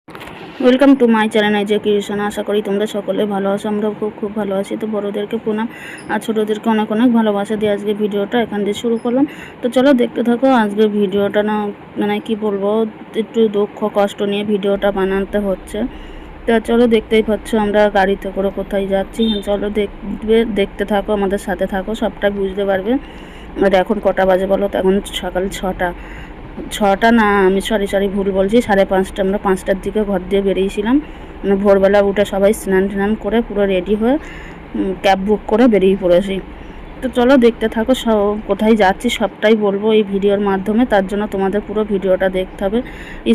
Welcome to my channel যে creation. আশা করি তোমরা সকলে ভালো আছো, আমরাও খুব ভালো আছি। তো বড়োদেরকে প্রণাম আর ছোটোদেরকে অনেক অনেক ভালোবাসা দিয়ে আজকে ভিডিওটা এখান দিয়ে শুরু করলাম। তো চলো দেখতে থাকো। আজকে ভিডিওটা না মানে কি বলবো, একটু দুঃখ কষ্ট নিয়ে ভিডিওটা বানাতে হচ্ছে। তো চলো দেখতেই পাচ্ছ আমরা গাড়িতে করে কোথায় যাচ্ছি। চলো দেখতে থাকো, আমাদের সাথে থাকো, সবটা বুঝতে পারবে। আর এখন কটা বাজে বলো তো? এখন সকাল 6টা না, আমি সরি ভুল বলছি, 5:30। আমরা 5টার দিকে ঘর দিয়ে বেরিয়েছিলাম। মানে ভোরবেলা উঠে সবাই স্নান করে পুরো রেডি হয়ে ক্যাব বুক করে বেরিয়ে পড়েছি। তো চলো দেখতে থাকো, কোথায় যাচ্ছি সবটাই বলবো এই ভিডিওর মাধ্যমে। তার জন্য তোমাদের পুরো ভিডিওটা দেখতে হবে,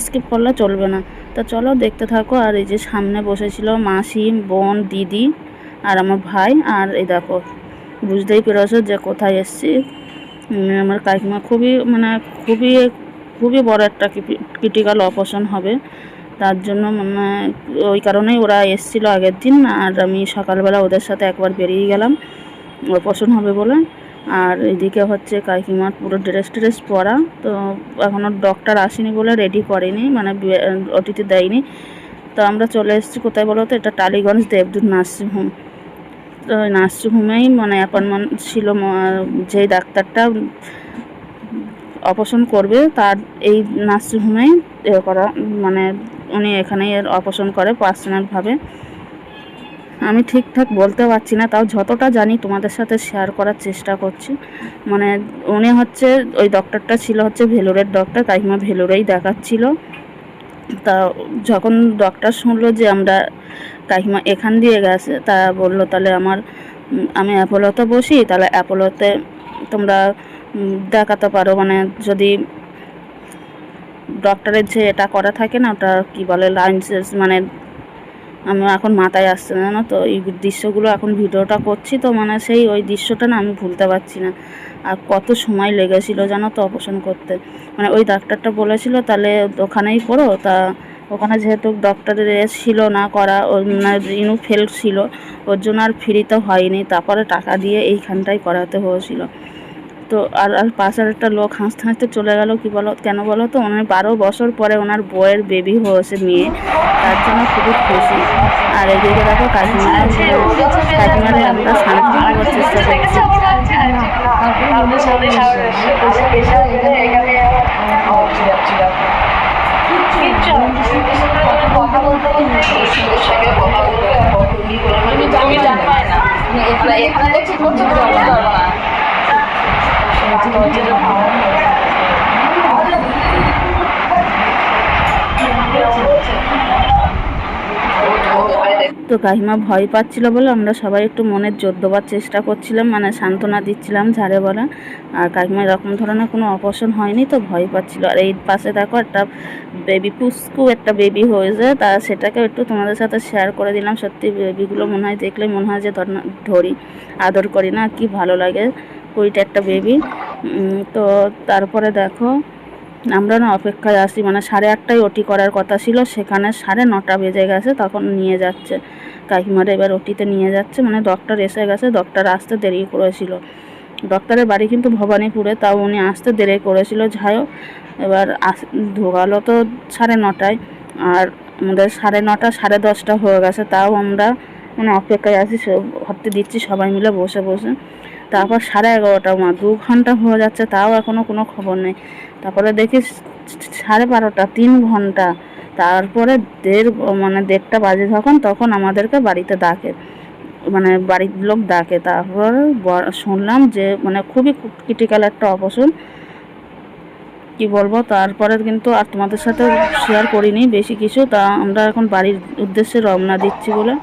স্কিপ করলে চলবে না। তো চলো দেখতে থাকো। আর এই যে সামনে বসেছিল মাসি, বোন, দিদি আর আমার ভাই। আর এই দেখো, বুঝতেই পেরেছো যে কোথায় এসছি। আমার কাকিমা খুবই বড় একটা ক্রিটিক্যাল অপারেশন হবে, তার জন্য মানে ওই কারণেই ওরা এসেছিল আগের দিন। আর আমি সকালবেলা ওদের সাথে একবার বেরিয়ে গেলাম অপারেশন হবে বলে। আর এদিকে হচ্ছে কাকিমার পুরো ড্রেস পরা। তো এখনও ডক্টর আসেনি বলে রেডি করেনি, মানে ওটিতে দেয়নি। তো আমরা চলে এসেছি কোথায় বলো তো? এটা টালিগঞ্জ দেবদূত নার্সিংহোম। তো ওই নার্সিংহোমেই মানে অ্যাপয়েন্টমেন্ট ছিল, যেই ডাক্তারটা অপারেশন করবে তার এই নার্সিংহোমেই করা, মানে উনি এখানেই অপারেশন করে পার্সোনালভাবে। আমি ঠিকঠাক বলতে পারছি না, তাও যতটা জানি তোমাদের সাথে শেয়ার করার চেষ্টা করছি। মানে উনি হচ্ছে, ওই ডক্টরটা ছিল হচ্ছে ভেলোরের ডক্টর, কাকিমা ভেলোরেই দেখাচ্ছিল। তা যখন ডক্টর শুনলো যে আমরা কাকিমা এখান দিয়ে গেছে, তা বললো তাহলে আমি অ্যাপোলোতে বসি, তাহলে অ্যাপোলোতে তোমরা দেখাতে পারো। মানে যদি ডক্টরের যে এটা করা থাকে না, ওটা কি বলে, লাইন্সেস, মানে আমি এখন মাথায় আসছে না, জানো তো এই দৃশ্যগুলো এখন ভিডিওটা করছি তো, মানে সেই ওই দৃশ্যটা না আমি ভুলতে পারছি না। আর কত সময় লেগেছিল জানো তো অপারেশন করতে। মানে ওই ডাক্তারটা বলেছিল তাহলে ওখানেই পড়ো। তা ওখানে যেহেতু ডক্টরের ছিল না করা, মানে ফেল ছিল, ওর জন্য আর ফ্রিতে হয়নি, তারপরে টাকা দিয়ে এইখানটাই করাতে হয়েছিল। তো আর পাশের একটা লোক হাসতে চলে গেল, কেন বলো তো? ওনার 12 বছর পরে ওনার বউয়ের বেবি হয়েছে, মেয়ে, তার জন্য খুবই খুশি। আর এদিকে দেখো কাকিমারে আমরা শান্তি দেওয়ার চেষ্টা করছি। তো কাকিমা ভয় পাচ্ছিল বলে আমরা সবাই একটু মনের জোর দেওয়ার চেষ্টা করছিলাম, মানে সান্ত্বনা দিচ্ছিলাম ঝাড়ে বলা। আর কাকিমা এরকম ধরনের কোনো অপারেশন হয়নি তো ভয় পাচ্ছিল। আর এই পাশে দেখো একটা বেবি, পুস্কু একটা বেবি হয়েছে, তা সেটাকে একটু তোমাদের সাথে শেয়ার করে দিলাম। সত্যি বেবিগুলো মনে হয় দেখলে মনে হয় যে ধরি আদর করি না, কি ভালো লাগে। ওইটা একটা বেবি। তো তারপরে দেখো আমরা না অপেক্ষায় আসি, মানে 8:30টায় ওটি করার কথা ছিল, সেখানে 9:30 বেজে গেছে, তখন নিয়ে যাচ্ছে কাকিমারা, এবার ওটিতে নিয়ে যাচ্ছে। মানে ডক্টর এসে গেছে, ডক্টর আসতে দেরি করেছিল। ডক্টরের বাড়ি কিন্তু ভবানীপুরে, তাও উনি আসতে দেরি করেছিল। যাই হোক, এবার ঢোকালো তো 9:30টায়, আর আমাদের 9:30 10:30 হয়ে গেছে, তাও আমরা মানে অপেক্ষায় আছি, ভাবতে দিচ্ছি সবাই মিলে বসে। তারপর 11:30, 2 ঘন্টা হয়ে যাচ্ছে, তাও এখনও কোনো খবর নেই। তারপরে দেখি 12:30, 3 ঘন্টা। তারপরে 1:30 বাজে তখন আমাদেরকে বাড়িতে ডাকে, মানে বাড়ির লোক ডাকে। তারপর শুনলাম যে মানে খুবই ক্রিটিক্যাল একটা অপারেশন, কি বলবো। তারপরে কিন্তু আর তোমাদের সাথে শেয়ার করিনি বেশি কিছু। তা আমরা এখন বাড়ির উদ্দেশ্যে রওনা দিচ্ছি বলে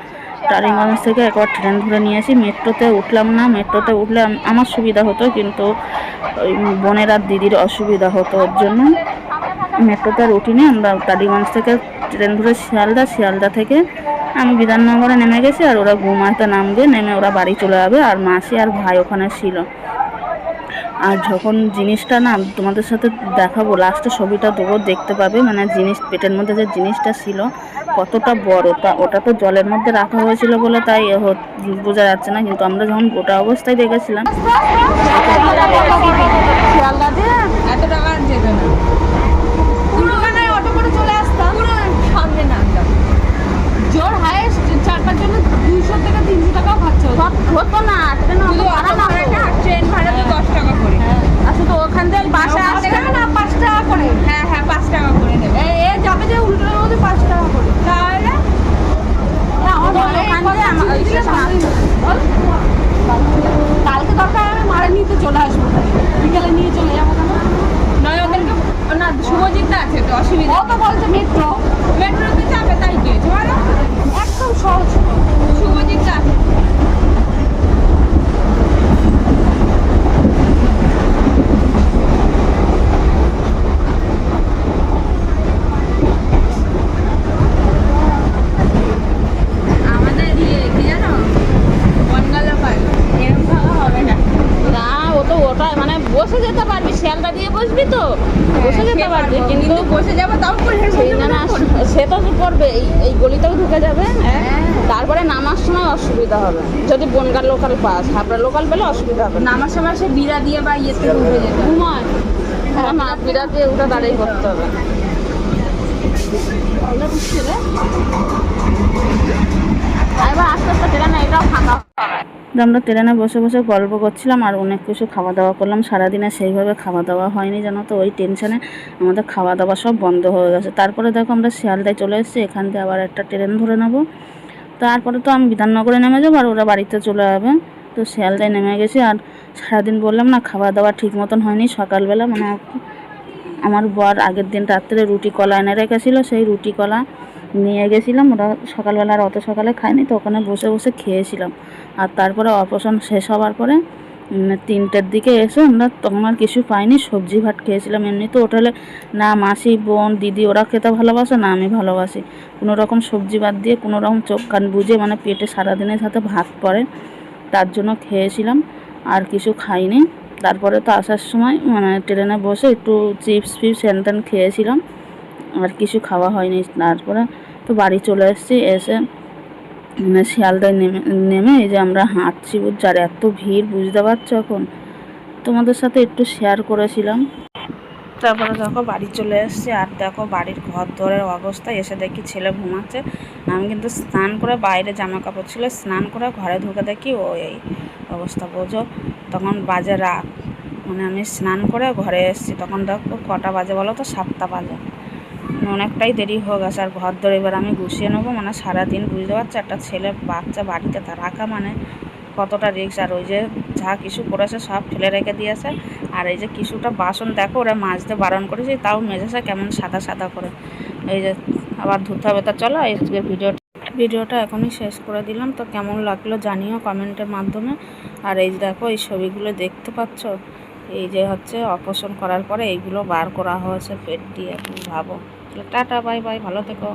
টালিগঞ্জ থেকে একবার ট্রেন ধরে নিয়েছি। মেট্রোতে উঠলাম না, মেট্রোতে উঠলে আমার সুবিধা হতো, কিন্তু ওই বোনের আর দিদির অসুবিধা হতো, ওর জন্য মেট্রোতে আর উঠিনি। আমরা টালিগঞ্জ থেকে ট্রেন ধরে শিয়ালদা থেকে আমি বিধাননগরে নেমে গেছি, আর ওরা ঘুমাতে নামবে, নেমে ওরা বাড়ি চলে যাবে। আর মাসি আর ভাই ওখানে ছিল। আর যখন জিনিসটা না তোমাদের সাথে দেখাবো, লাস্টে ছবিটা দেবো, দেখতে পাবে। মানে পেটের মধ্যে যে জিনিসটা ছিল কতটা বড়, ওটা তো জলের মধ্যে রাখা হয়েছিল বলে তাই বোঝা যাচ্ছে না, কিন্তু আমরা যখন গোটা অবস্থায় দেখেছিলাম। এত টাকা যেত না, অটো করে চলে আসতাম সামনে না। কিন্তু বসে যাবো তাও সেই না সে তো করবে, এই গলিতেও ঢুকে যাবে, তারপরে নামার সময় অসুবিধা হবে। যদি Bangaon local pass, Habra local পেলে অসুবিধা হবে। নামার সময় সে বিড়া দিয়ে বা ইয়েতে উঠে যেতে ঘুমায়, মা বিরাতে ওটা দাঁড়িয়ে করতে হবে। এবার আস্তে আস্তে ট্রেনে এটাও ফাঁকা। আমরা ট্রেনে বসে বসে গল্প করছিলাম আর অনেক কিছু খাওয়া দাওয়া করলাম। সারাদিনে সেইভাবে খাওয়া দাওয়া হয়নি জানো তো, ওই টেনশনে আমাদের খাওয়া দাওয়া সব বন্ধ হয়ে গেছে। তারপরে দেখো আমরা শিয়ালদায় চলে এসেছি, এখান থেকে আবার একটা ট্রেন ধরে নেবো। তারপরে তো আমি বিধাননগরে নেমে যাবো আর ওরা বাড়িতে চলে যাবে। তো শিয়ালদায় নেমে গেছি। আর সারাদিন বললাম না খাওয়া দাওয়া ঠিক মতন হয়নি। সকালবেলা মানে আমার বর আগের দিন রাত্রে রুটি কলা এনে রেখেছিলো, সেই রুটি কলা নিয়ে গেছিলাম। ওরা সকালবেলা আর অত সকালে খায়নি, তো ওখানে বসে বসে খেয়েছিলাম। আর তারপরে অপারেশন শেষ হওয়ার পরে 3টের দিকে এসে আমরা তখন আর কিছু পাইনি, সবজি ভাত খেয়েছিলাম। এমনি তো হোটেলে না মাসি বোন দিদি ওরা খেতে ভালোবাসে, না আমি ভালোবাসি। কোনো রকম সবজি বাদ দিয়ে কোনো রকম চোখ কান বুঝে মানে পেটে সারাদিনের সাথে ভাত পড়ে, তার জন্য খেয়েছিলাম, আর কিছু খাইনি। তারপরে তো আসার সময় মানে ট্রেনে বসে একটু চিপস ফিপস হ্যান খেয়েছিলাম, আর কিছু খাওয়া হয়নি। তারপরে তো বাড়ি চলে এসেছি। এসে মানে শিয়ালদায় নেমে এই যে আমরা হাঁটছি, বুঝছি। আর এত ভিড় বুঝতে পারছো, এখন তোমাদের সাথে একটু শেয়ার করেছিলাম। তারপরে দেখো বাড়ি চলে এসেছি। আর দেখো বাড়ির ঘর দরের অবস্থা। এসে দেখি ছেলে ঘুমাচ্ছে। আমি কিন্তু স্নান করে, বাইরে জামা কাপড় ছিল, স্নান করে ঘরে ঢুকে দেখি ও এই অবস্থা, বোঝো। তখন বাজে রাত, মানে আমি স্নান করে ঘরে এসেছি, তখন দেখো কটা বাজে বলো তো, 7টা বাজে। অনেকটাই দেরি হয়ে গেছে। আর ঘর ধরে এবার আমি গুছিয়ে নেবো, মানে সারাদিন বুঝতে পারছি একটা ছেলে বাচ্চা বাড়িতে রাখা মানে কতটা রিস্ক। আর ওই যে যা কিছু করেছে সব ফেলে রেখে দিয়েছে। আর এই যে কিছুটা বাসন দেখো ওরা মাজতে বারণ করেছে, তাও মেজেছে কেমন সাদা সাদা করে। এই যে আবার ধুতে হবে। তা চলো আজকের ভিডিওটা এখনই শেষ করে দিলাম। তো কেমন লাগলো জানিও কমেন্টের মাধ্যমে। আর এই দেখো এই ছবিগুলো দেখতে পাচ্ছ, এই যে হচ্ছে অপারেশন করার পরে এইগুলো বার করা হয়েছে পেট দিয়ে, ভাবো। টাটা বাই বাই, ভালো থেকো।